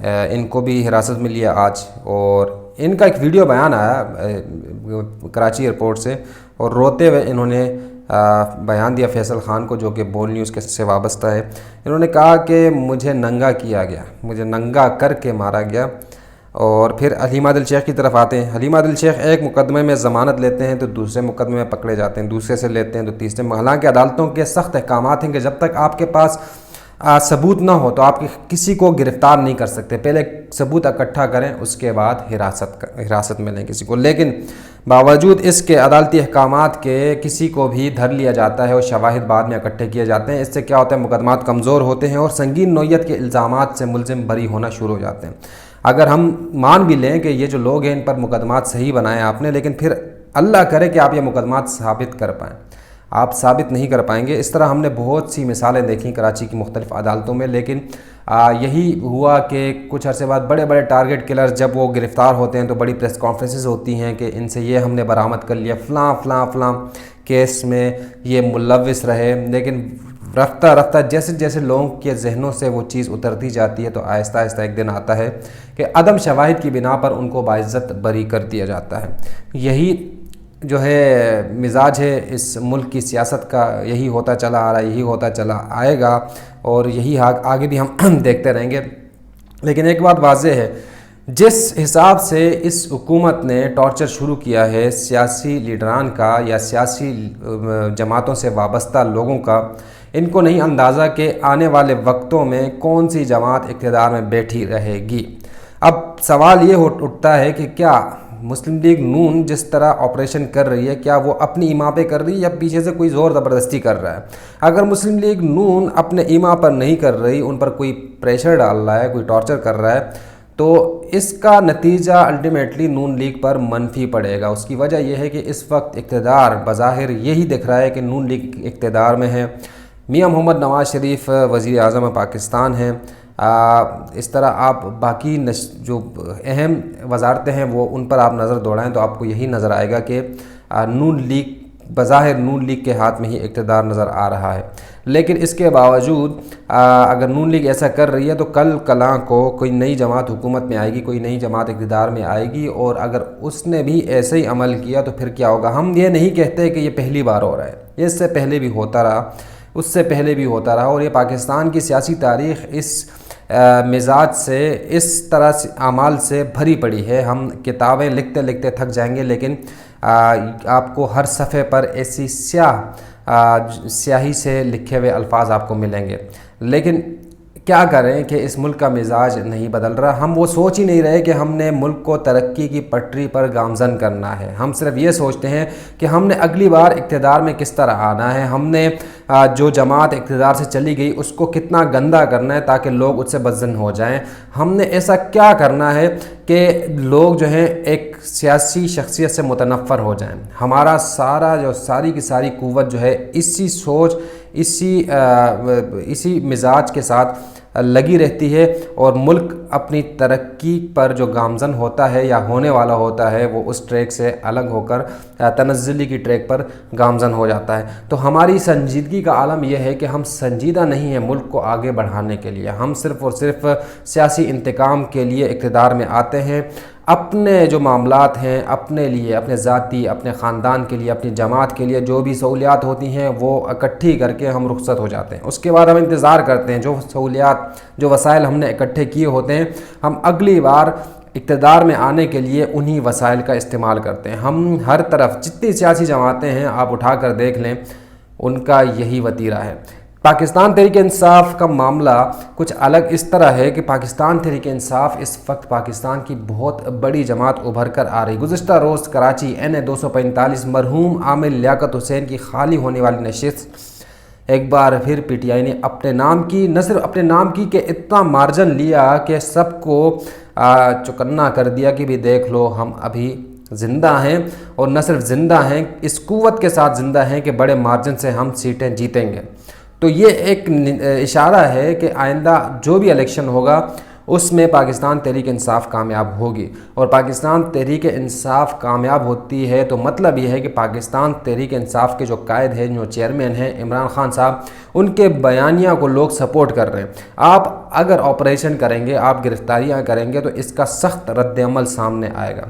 ان کو بھی حراست میں لیا آج، اور ان کا ایک ویڈیو بیان آیا کراچی ایئرپورٹ سے، اور روتے ہوئے انہوں نے بیان دیا فیصل خان کو، جو کہ بول نیوز کے سے وابستہ ہے۔ انہوں نے کہا کہ مجھے ننگا کیا گیا، مجھے ننگا کر کے مارا گیا۔ اور پھر حلیم عادل شیخ کی طرف آتے ہیں۔ حلیم عادل شیخ ایک مقدمے میں ضمانت لیتے ہیں تو دوسرے مقدمے میں پکڑے جاتے ہیں، دوسرے سے لیتے ہیں تو تیسرے میں۔ حالانکہ عدالتوں کے سخت احکامات ہیں کہ جب تک آپ کے پاس ثبوت نہ ہو تو آپ کسی کو گرفتار نہیں کر سکتے، پہلے ثبوت اکٹھا کریں، اس کے بعد حراست میں لیں کسی کو۔ لیکن باوجود اس کے عدالتی احکامات کے کسی کو بھی دھر لیا جاتا ہے اور شواہد بعد میں اکٹھے کیے جاتے ہیں۔ اس سے کیا ہوتا ہے، مقدمات کمزور ہوتے ہیں اور سنگین نوعیت کے الزامات سے ملزم بری ہونا شروع ہو جاتے ہیں۔ اگر ہم مان بھی لیں کہ یہ جو لوگ ہیں ان پر مقدمات صحیح بنائے آپ نے، لیکن پھر اللہ کرے کہ آپ یہ مقدمات ثابت کر پائیں، آپ ثابت نہیں کر پائیں گے۔ اس طرح ہم نے بہت سی مثالیں دیکھیں کراچی کی مختلف عدالتوں میں، لیکن یہی ہوا کہ کچھ عرصے بعد بڑے بڑے ٹارگٹ کلرز جب وہ گرفتار ہوتے ہیں تو بڑی پریس کانفرنسز ہوتی ہیں کہ ان سے یہ ہم نے برآمد کر لیا، فلاں فلاں فلاں کیس میں یہ ملوث رہے، لیکن رفتہ رفتہ جیسے جیسے لوگوں کے ذہنوں سے وہ چیز اترتی جاتی ہے تو آہستہ آہستہ ایک دن آتا ہے کہ عدم شواہد کی بنا پر ان کو باعزت بری کر دیا جاتا ہے۔ یہی جو ہے مزاج ہے اس ملک کی سیاست کا، یہی ہوتا چلا آ رہا ہے، یہی ہوتا چلا آئے گا، اور یہی آگے بھی ہم دیکھتے رہیں گے۔ لیکن ایک بات واضح ہے، جس حساب سے اس حکومت نے ٹارچر شروع کیا ہے سیاسی لیڈران کا یا سیاسی جماعتوں سے وابستہ لوگوں کا، ان کو نہیں اندازہ کہ آنے والے وقتوں میں کون سی جماعت اقتدار میں بیٹھی رہے گی۔ اب سوال یہ اٹھتا ہے کہ کیا مسلم لیگ نون جس طرح آپریشن کر رہی ہے، کیا وہ اپنی ایما پہ کر رہی ہے یا پیچھے سے کوئی زور زبردستی کر رہا ہے؟ اگر مسلم لیگ نون اپنے ایما پر نہیں کر رہی، ان پر کوئی پریشر ڈال رہا ہے، کوئی ٹارچر کر رہا ہے، تو اس کا نتیجہ الٹیمیٹلی نون لیگ پر منفی پڑے گا۔ اس کی وجہ یہ ہے کہ اس وقت اقتدار بظاہر یہی دکھ رہا ہے کہ نون لیگ اقتدار میں ہے، میاں محمد نواز شریف وزیر اعظم پاکستان ہیں۔ اس طرح آپ باقی جو اہم وزارتیں ہیں وہ ان پر آپ نظر دوڑائیں تو آپ کو یہی نظر آئے گا کہ نون لیگ بظاہر نون لیگ کے ہاتھ میں ہی اقتدار نظر آ رہا ہے۔ لیکن اس کے باوجود اگر نون لیگ ایسا کر رہی ہے تو کل کلاں کو کوئی نئی جماعت حکومت میں آئے گی، کوئی نئی جماعت اقتدار میں آئے گی، اور اگر اس نے بھی ایسے ہی عمل کیا تو پھر کیا ہوگا؟ ہم یہ نہیں کہتے کہ یہ پہلی بار ہو رہا ہے، یہ اس سے پہلے بھی ہوتا رہا، اس سے پہلے بھی ہوتا رہا، اور یہ پاکستان کی سیاسی تاریخ اس مزاج سے، اس طرح سے اعمال سے بھری پڑی ہے۔ ہم کتابیں لکھتے لکھتے تھک جائیں گے، لیکن آپ کو ہر صفحے پر ایسی سیاہی سے لکھے ہوئے الفاظ آپ کو ملیں گے۔ لیکن کیا کریں کہ اس ملک کا مزاج نہیں بدل رہا۔ ہم وہ سوچ ہی نہیں رہے کہ ہم نے ملک کو ترقی کی پٹری پر گامزن کرنا ہے، ہم صرف یہ سوچتے ہیں کہ ہم نے اگلی بار اقتدار میں کس طرح آنا ہے، ہم نے جو جماعت اقتدار سے چلی گئی اس کو کتنا گندا کرنا ہے تاکہ لوگ اس سے بدظن ہو جائیں، ہم نے ایسا کیا کرنا ہے کہ لوگ جو ہیں ایک سیاسی شخصیت سے متنفر ہو جائیں۔ ہمارا ساری کی ساری قوت جو ہے اسی سوچ، اسی مزاج کے ساتھ لگی رہتی ہے، اور ملک اپنی ترقی پر جو گامزن ہوتا ہے یا ہونے والا ہوتا ہے وہ اس ٹریک سے الگ ہو کر تنزلی کی ٹریک پر گامزن ہو جاتا ہے۔ تو ہماری سنجیدگی کا عالم یہ ہے کہ ہم سنجیدہ نہیں ہیں ملک کو آگے بڑھانے کے لیے، ہم صرف اور صرف سیاسی انتقام کے لیے اقتدار میں آتے ہیں، اپنے جو معاملات ہیں، اپنے لیے، اپنے ذاتی، اپنے خاندان کے لیے، اپنی جماعت کے لیے جو بھی سہولیات ہوتی ہیں وہ اکٹھی کر کے ہم رخصت ہو جاتے ہیں۔ اس کے بعد ہم انتظار کرتے ہیں جو سہولیات، جو وسائل ہم نے اکٹھے کیے ہوتے ہیں، ہم اگلی بار اقتدار میں آنے کے لیے انہی وسائل کا استعمال کرتے ہیں۔ ہم ہر طرف جتنی سیاسی جماعتیں ہیں آپ اٹھا کر دیکھ لیں، ان کا یہی وتیرہ ہے۔ پاکستان تحریک انصاف کا معاملہ کچھ الگ اس طرح ہے کہ پاکستان تحریک انصاف اس وقت پاکستان کی بہت بڑی جماعت ابھر کر آ رہی۔ گزشتہ روز کراچی NA 245 مرحوم عامر لیاقت حسین کی خالی ہونے والی نشست ایک بار پھر PTI نے اپنے نام کی، نہ صرف اپنے نام کی کہ اتنا مارجن لیا کہ سب کو چکنا کر دیا کہ بھی دیکھ لو ہم ابھی زندہ ہیں، اور نہ صرف زندہ ہیں، اس قوت کے ساتھ زندہ ہیں کہ بڑے مارجن سے ہم سیٹیں جیتیں گے۔ تو یہ ایک اشارہ ہے کہ آئندہ جو بھی الیکشن ہوگا اس میں پاکستان تحریک انصاف کامیاب ہوگی، اور پاکستان تحریک انصاف کامیاب ہوتی ہے تو مطلب یہ ہے کہ پاکستان تحریک انصاف کے جو قائد ہیں، جو چیئرمین ہیں عمران خان صاحب، ان کے بیانیہ کو لوگ سپورٹ کر رہے ہیں۔ آپ اگر آپریشن کریں گے، آپ گرفتاریاں کریں گے تو اس کا سخت رد عمل سامنے آئے گا۔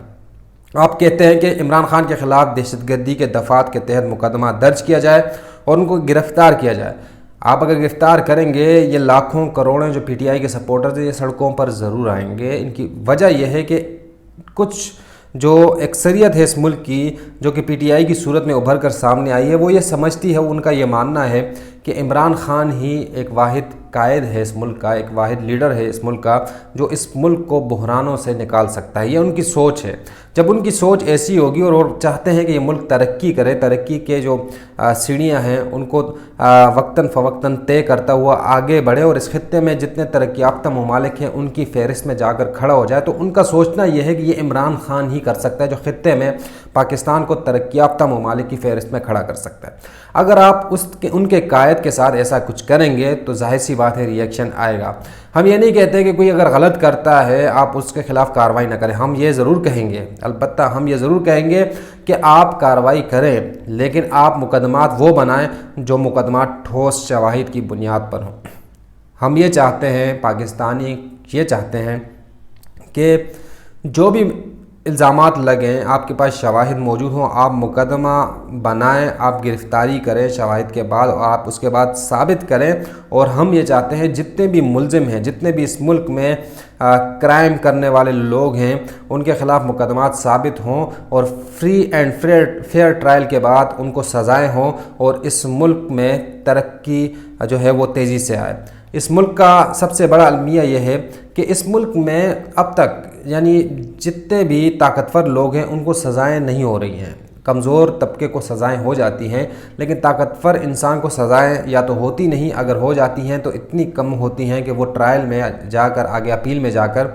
آپ کہتے ہیں کہ عمران خان کے خلاف دہشت گردی کے دفعات کے تحت مقدمہ درج کیا جائے اور ان کو گرفتار کیا جائے۔ آپ اگر گرفتار کریں گے، یہ لاکھوں کروڑوں جو پی ٹی آئی کے سپورٹرز ہیں یہ سڑکوں پر ضرور آئیں گے۔ ان کی وجہ یہ ہے کہ کچھ جو اکثریت ہے اس ملک کی، جو کہ پی ٹی آئی کی صورت میں ابھر کر سامنے آئی ہے، وہ یہ سمجھتی ہے، ان کا یہ ماننا ہے کہ عمران خان ہی ایک واحد قائد ہے اس ملک کا، ایک واحد لیڈر ہے اس ملک کا، جو اس ملک کو بحرانوں سے نکال سکتا ہے۔ یہ ان کی سوچ ہے۔ جب ان کی سوچ ایسی ہوگی اور وہ چاہتے ہیں کہ یہ ملک ترقی کرے، ترقی کے جو سیڑھیاں ہیں ان کو وقتاً فوقتاً طے کرتا ہوا آگے بڑھے، اور اس خطے میں جتنے ترقی یافتہ ممالک ہیں ان کی فہرست میں جا کر کھڑا ہو جائے، تو ان کا سوچنا یہ ہے کہ یہ عمران خان ہی کر سکتا ہے جو خطے میں پاکستان کو ترقی یافتہ ممالک کی فہرست میں کھڑا کر سکتا ہے۔ اگر آپ ان کے قائد کے ساتھ ایسا کچھ کریں گے تو ظاہر سی بات ہے ریئیکشن آئے گا۔ ہم یہ نہیں کہتے کہ کوئی اگر غلط کرتا ہے آپ اس کے خلاف کارروائی نہ کریں، ہم یہ ضرور کہیں گے، البتہ ہم یہ ضرور کہیں گے کہ آپ کارروائی کریں، لیکن آپ مقدمات وہ بنائیں جو مقدمات ٹھوس شواہد کی بنیاد پر ہوں۔ ہم یہ چاہتے ہیں، پاکستانی یہ چاہتے ہیں کہ جو بھی الزامات لگیں، آپ کے پاس شواہد موجود ہوں، آپ مقدمہ بنائیں، آپ گرفتاری کریں شواہد کے بعد، اور آپ اس کے بعد ثابت کریں۔ اور ہم یہ چاہتے ہیں جتنے بھی ملزم ہیں، جتنے بھی اس ملک میں کرائم کرنے والے لوگ ہیں، ان کے خلاف مقدمات ثابت ہوں، اور فری اینڈ فیئر ٹرائل کے بعد ان کو سزائیں ہوں، اور اس ملک میں ترقی جو ہے وہ تیزی سے آئے۔ اس ملک کا سب سے بڑا المیہ یہ ہے کہ اس ملک میں اب تک یعنی جتنے بھی طاقتور لوگ ہیں ان کو سزائیں نہیں ہو رہی ہیں۔ کمزور طبقے کو سزائیں ہو جاتی ہیں، لیکن طاقتور انسان کو سزائیں یا تو ہوتی نہیں، اگر ہو جاتی ہیں تو اتنی کم ہوتی ہیں کہ وہ ٹرائل میں جا کر، آگے اپیل میں جا کر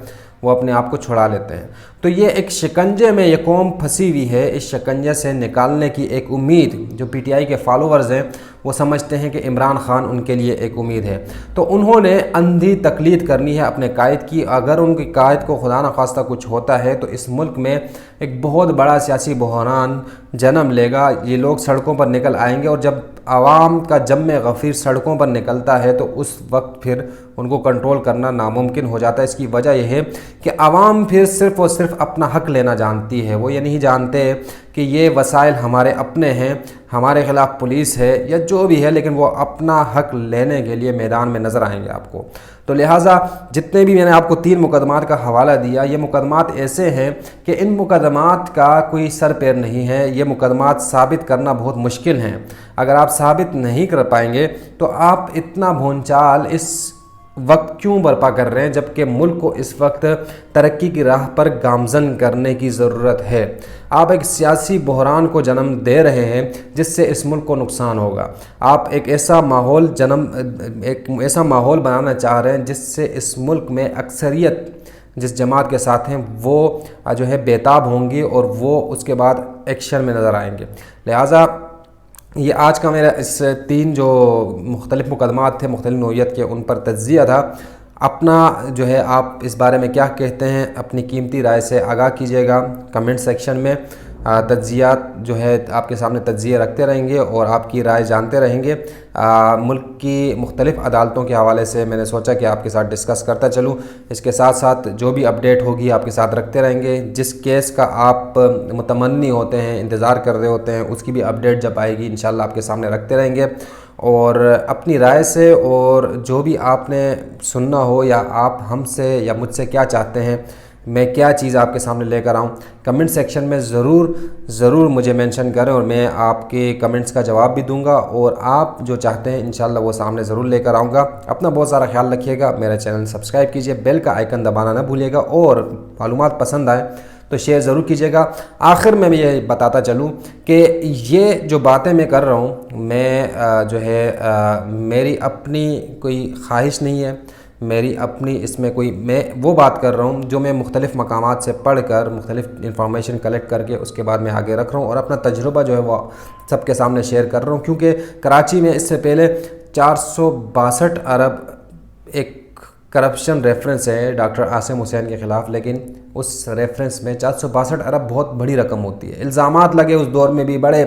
وہ اپنے آپ کو چھڑا لیتے ہیں۔ تو یہ ایک شکنجے میں یہ قوم پھنسی ہوئی ہے۔ اس شکنجے سے نکالنے کی ایک امید جو پی ٹی آئی کے فالوورز ہیں وہ سمجھتے ہیں کہ عمران خان ان کے لیے ایک امید ہے، تو انہوں نے اندھی تقلید کرنی ہے اپنے قائد کی۔ اگر ان کے قائد کو خدا نخواستہ کچھ ہوتا ہے تو اس ملک میں ایک بہت بڑا سیاسی بحران جنم لے گا۔ یہ لوگ سڑکوں پر نکل آئیں گے، اور جب عوام کا جمع غفیر سڑکوں پر نکلتا ہے تو اس وقت پھر ان کو کنٹرول کرنا ناممکن ہو جاتا ہے۔ اس کی وجہ یہ ہے کہ عوام پھر صرف اور صرف اپنا حق لینا جانتی ہے۔ وہ یہ نہیں جانتے کہ یہ وسائل ہمارے اپنے ہیں، ہمارے خلاف پولیس ہے یا جو بھی ہے، لیکن وہ اپنا حق لینے کے لیے میدان میں نظر آئیں گے آپ کو۔ تو لہٰذا جتنے بھی میں نے آپ کو 3 مقدمات کا حوالہ دیا، یہ مقدمات ایسے ہیں کہ ان مقدمات کا کوئی سر پیر نہیں ہے۔ یہ مقدمات ثابت کرنا بہت مشکل ہیں۔ اگر آپ ثابت نہیں کر پائیں گے تو آپ اتنا بھونچال اس وقت کیوں برپا کر رہے ہیں، جبکہ ملک کو اس وقت ترقی کی راہ پر گامزن کرنے کی ضرورت ہے۔ آپ ایک سیاسی بحران کو جنم دے رہے ہیں جس سے اس ملک کو نقصان ہوگا۔ آپ ایک ایسا ماحول بنانا چاہ رہے ہیں جس سے اس ملک میں اکثریت جس جماعت کے ساتھ ہیں وہ جو ہے بیتاب ہوں گی، اور وہ اس کے بعد ایکشن میں نظر آئیں گے۔ لہٰذا یہ آج کا میرا اس 3 جو مختلف مقدمات تھے مختلف نوعیت کے، ان پر تجزیہ تھا۔ اپنا جو ہے آپ اس بارے میں کیا کہتے ہیں، اپنی قیمتی رائے سے آگاہ کیجیے گا کمنٹ سیکشن میں۔ تجزیات جو ہے آپ کے سامنے تجزیے رکھتے رہیں گے اور آپ کی رائے جانتے رہیں گے۔ ملک کی مختلف عدالتوں کے حوالے سے میں نے سوچا کہ آپ کے ساتھ ڈسکس کرتا چلوں۔ اس کے ساتھ ساتھ جو بھی اپڈیٹ ہوگی آپ کے ساتھ رکھتے رہیں گے۔ جس کیس کا آپ متمنی ہوتے ہیں، انتظار کر رہے ہوتے ہیں، اس کی بھی اپڈیٹ جب آئے گی انشاءاللہ آپ کے سامنے رکھتے رہیں گے۔ اور اپنی رائے سے اور جو بھی آپ نے سننا ہو، یا آپ ہم سے یا مجھ سے کیا چاہتے ہیں، میں کیا چیز آپ کے سامنے لے کر آؤں، کمنٹ سیکشن میں ضرور مجھے مینشن کریں، اور میں آپ کے کمنٹس کا جواب بھی دوں گا، اور آپ جو چاہتے ہیں انشاءاللہ وہ سامنے ضرور لے کر آؤں گا۔ اپنا بہت سارا خیال رکھیے گا، میرا چینل سبسکرائب کیجئے، بیل کا آئیکن دبانا نہ بھولیے گا، اور معلومات پسند آئیں تو شیئر ضرور کیجیے گا۔ آخر میں یہ بتاتا چلوں کہ یہ جو باتیں میں کر رہا ہوں، میں جو ہے میری اپنی کوئی خواہش نہیں ہے، میری اپنی اس میں کوئی، میں وہ بات کر رہا ہوں جو میں مختلف مقامات سے پڑھ کر مختلف انفارمیشن کلیکٹ کر کے اس کے بعد میں آگے رکھ رہا ہوں، اور اپنا تجربہ جو ہے وہ سب کے سامنے شیئر کر رہا ہوں۔ کیونکہ کراچی میں اس سے پہلے 462 ارب ایک کرپشن ریفرنس ہے ڈاکٹر عاصم حسین کے خلاف، لیکن اس ریفرنس میں 462 ارب بہت بڑی رقم ہوتی ہے۔ الزامات لگے اس دور میں بھی، بڑے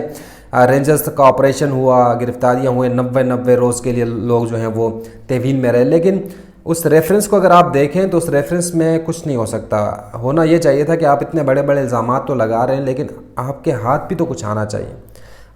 رینجرز کا آپریشن ہوا، گرفتاریاں ہوئے، 90 روز کے لیے لوگ جو ہیں وہ تحویل میں رہے، لیکن اس ریفرنس کو اگر آپ دیکھیں تو اس ریفرنس میں کچھ نہیں ہو سکتا۔ ہونا یہ چاہیے تھا کہ آپ اتنے بڑے بڑے الزامات تو لگا رہے ہیں، لیکن آپ کے ہاتھ بھی تو کچھ آنا چاہیے۔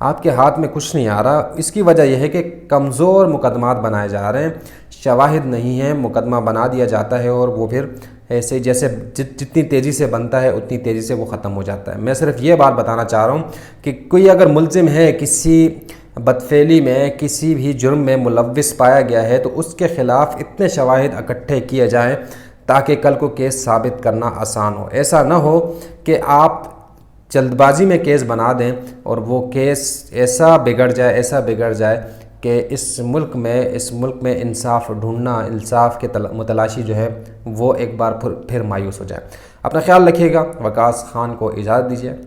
آپ کے ہاتھ میں کچھ نہیں آ رہا۔ اس کی وجہ یہ ہے کہ کمزور مقدمات بنائے جا رہے ہیں، شواہد نہیں ہیں، مقدمہ بنا دیا جاتا ہے اور وہ پھر ایسے جیسے جتنی تیزی سے بنتا ہے اتنی تیزی سے وہ ختم ہو جاتا ہے۔ میں صرف یہ بات بتانا چاہ رہا ہوں کہ کوئی اگر ملزم ہے، کسی بدفعلی میں، کسی بھی جرم میں ملوث پایا گیا ہے، تو اس کے خلاف اتنے شواہد اکٹھے کیے جائیں تاکہ کل کو کیس ثابت کرنا آسان ہو۔ ایسا نہ ہو کہ آپ جلد بازی میں کیس بنا دیں اور وہ کیس ایسا بگڑ جائے کہ اس ملک میں انصاف ڈھونڈنا، انصاف کے متلاشی جو ہے وہ ایک بار پھر مایوس ہو جائے۔ اپنا خیال رکھیے گا۔ وقاص خان کو اجازت دیجیے۔